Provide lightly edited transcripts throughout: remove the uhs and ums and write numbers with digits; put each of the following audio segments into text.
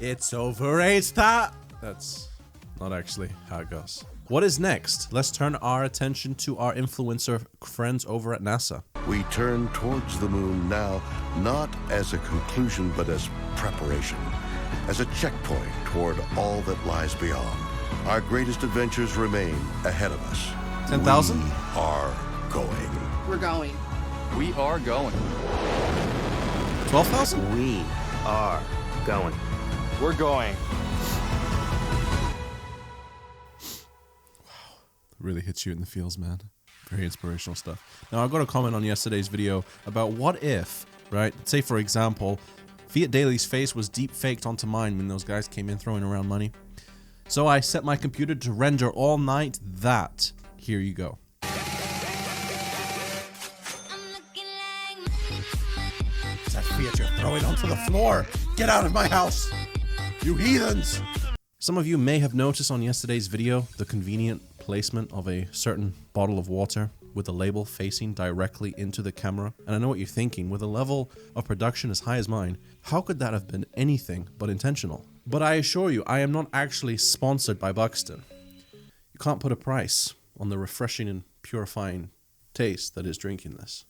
It's over 8,000. That's not actually how it goes. What is next? Let's turn our attention to our influencer friends over at NASA. We turn towards the moon now, not as a conclusion, but as preparation, as a checkpoint toward all that lies beyond. Our greatest adventures remain ahead of us. 10,000? We are going. We're going. We are going. 12,000? We are going. We're going. Really hits you in the feels, man. Very inspirational stuff. Now, I've got a comment on yesterday's video about what if, right? Say, for example, Fiat Daily's face was deep faked onto mine when those guys came in throwing around money. So I set my computer to render all night that. Here you go. That Fiat you're throwing onto the floor. Get out of my house, you heathens. Some of you may have noticed on yesterday's video the convenient placement of a certain bottle of water with the label facing directly into the camera. And I know what you're thinking, with a level of production as high as mine, how could that have been anything but intentional? But I assure you, I am not actually sponsored by Buxton. You can't put a price on the refreshing and purifying taste that is drinking this.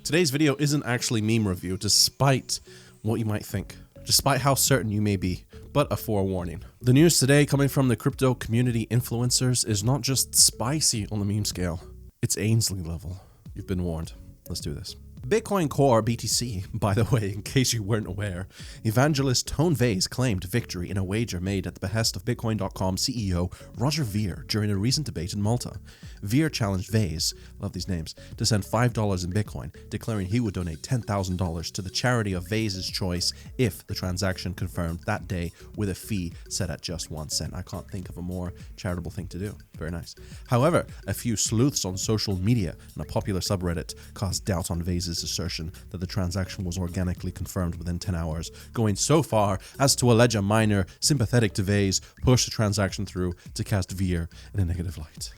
Today's video isn't actually meme review, despite what you might think, despite how certain you may be, but a forewarning. The news today coming from the crypto community influencers is not just spicy on the meme scale, it's Ainsley level. You've been warned. Let's do this. Bitcoin Core BTC, by the way, in case you weren't aware, evangelist Tone Vays claimed victory in a wager made at the behest of Bitcoin.com CEO Roger Ver during a recent debate in Malta. Ver challenged Vays, love these names, to send $5 in Bitcoin, declaring he would donate $10,000 to the charity of Vays' choice if the transaction confirmed that day with a fee set at just 1 cent. I can't think of a more charitable thing to do. Very nice. However, a few sleuths on social media and a popular subreddit cast doubt on Vays' assertion that the transaction was organically confirmed within 10 hours, going so far as to allege a miner sympathetic to Vays pushed the transaction through to cast Ver in a negative light.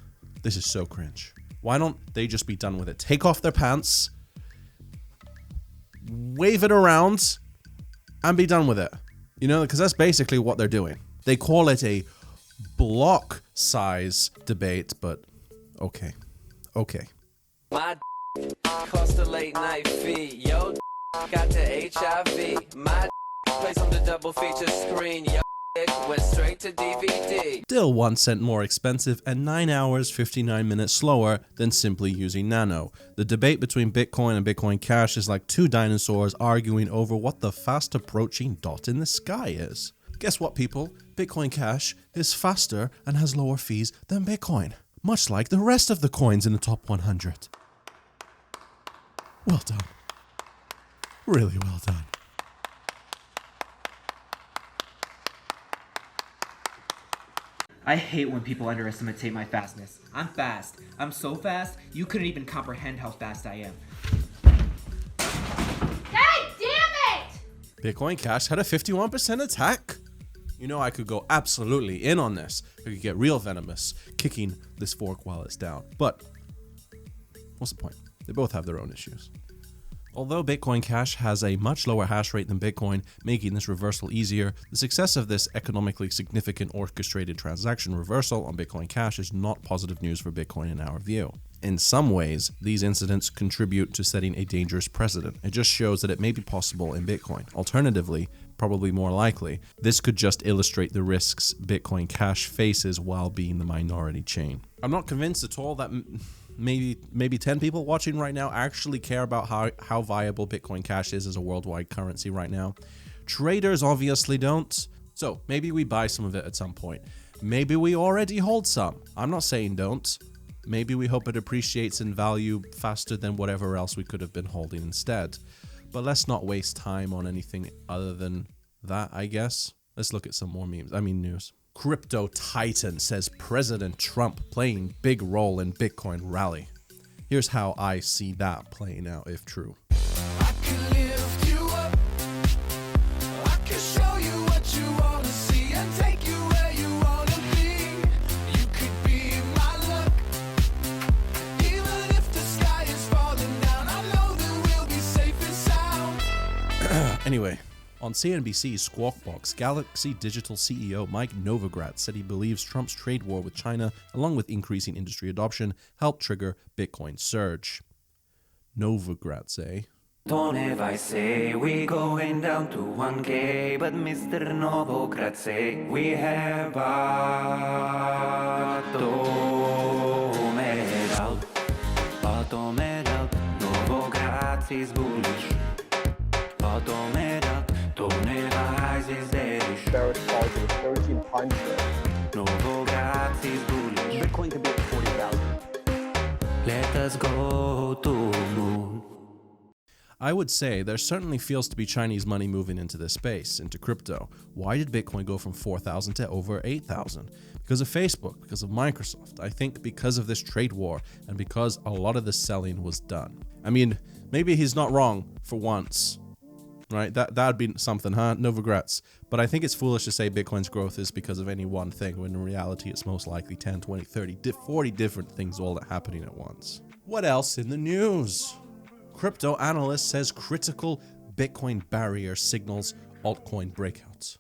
This is so cringe. Why don't they just be done with it? Take off their pants, wave it around, and be done with it. You know, because that's basically what they're doing. They call it a block size debate, but okay. Okay. My cost a late night fee. Yo, got the HIV. My plays on the double feature screen. Yo, went straight to DVD. Still 1 cent more expensive and 9 hours 59 minutes slower than simply using Nano. The debate between Bitcoin and Bitcoin Cash is like two dinosaurs arguing over what the fast approaching dot in the sky is. Guess what, people? Bitcoin Cash is faster and has lower fees than Bitcoin, much like the rest of the coins in the top 100. Well done. Really well done. I hate when people underestimate my fastness. I'm fast. I'm so fast, you couldn't even comprehend how fast I am. God damn it! Bitcoin Cash had a 51% attack. You know, I could go absolutely in on this. I could get real venomous, kicking this fork while it's down. But what's the point? They both have their own issues. Although Bitcoin Cash has a much lower hash rate than Bitcoin, making this reversal easier, the success of this economically significant orchestrated transaction reversal on Bitcoin Cash is not positive news for Bitcoin in our view. In some ways, these incidents contribute to setting a dangerous precedent. It just shows that it may be possible in Bitcoin. Alternatively, probably more likely, this could just illustrate the risks Bitcoin Cash faces while being the minority chain. I'm not convinced at all that maybe 10 people watching right now actually care about how viable Bitcoin Cash is as a worldwide currency right now. Traders obviously don't. So maybe we buy some of it at some point. Maybe we already hold some. I'm not saying don't. Maybe we hope it appreciates in value faster than whatever else we could have been holding instead. But let's not waste time on anything other than that, I guess. Let's look at some more news. Crypto Titan says President Trump playing big role in Bitcoin rally. Here's how I see that playing out if true. I can lift you up. I can show you what you wanna see and take you where you wanna be. You could be my luck. Even if the sky is falling down, I know that we'll be safe and sound. Anyway, on CNBC's Squawk Box, Galaxy Digital CEO Mike Novogratz said he believes Trump's trade war with China, along with increasing industry adoption, helped trigger Bitcoin surge. Novogratz, eh? Don't I say we going down to 1K, but Mr. Novogratz say we have bottomed out, Novogratz is bullish, bottomed out, don't ever rise is bearish. Barrett calls it a 1300. Novogratz is bullish. Bitcoin could be at 40,000. Let us go to moon. I would say there certainly feels to be Chinese money moving into this space, into crypto. Why did Bitcoin go from 4,000 to over 8,000? Because of Facebook, because of Microsoft. I think because of this trade war and because a lot of the selling was done. I mean, maybe he's not wrong for once, right? That'd be something, huh? Novogratz. But I think it's foolish to say Bitcoin's growth is because of any one thing, when in reality it's most likely 10, 20, 30, 40 different things all happening at once. What else in the news? Crypto analyst says critical Bitcoin barrier signals altcoin breakouts.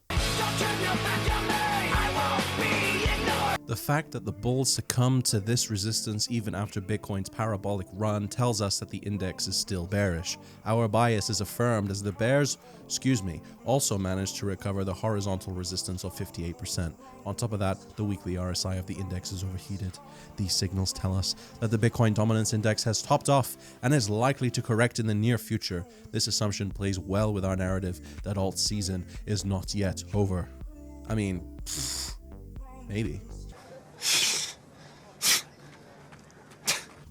The fact that the bulls succumbed to this resistance even after Bitcoin's parabolic run tells us that the index is still bearish. Our bias is affirmed as the bears, also managed to recover the horizontal resistance of 58%. On top of that, the weekly RSI of the index is overheated. These signals tell us that the Bitcoin Dominance Index has topped off and is likely to correct in the near future. This assumption plays well with our narrative that alt season is not yet over. I mean, maybe.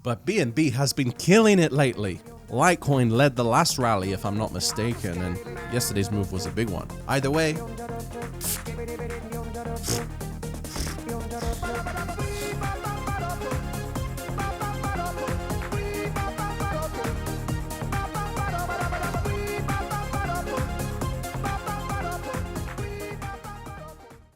But BNB has been killing it lately. Litecoin led the last rally, if I'm not mistaken, and yesterday's move was a big one. Either way,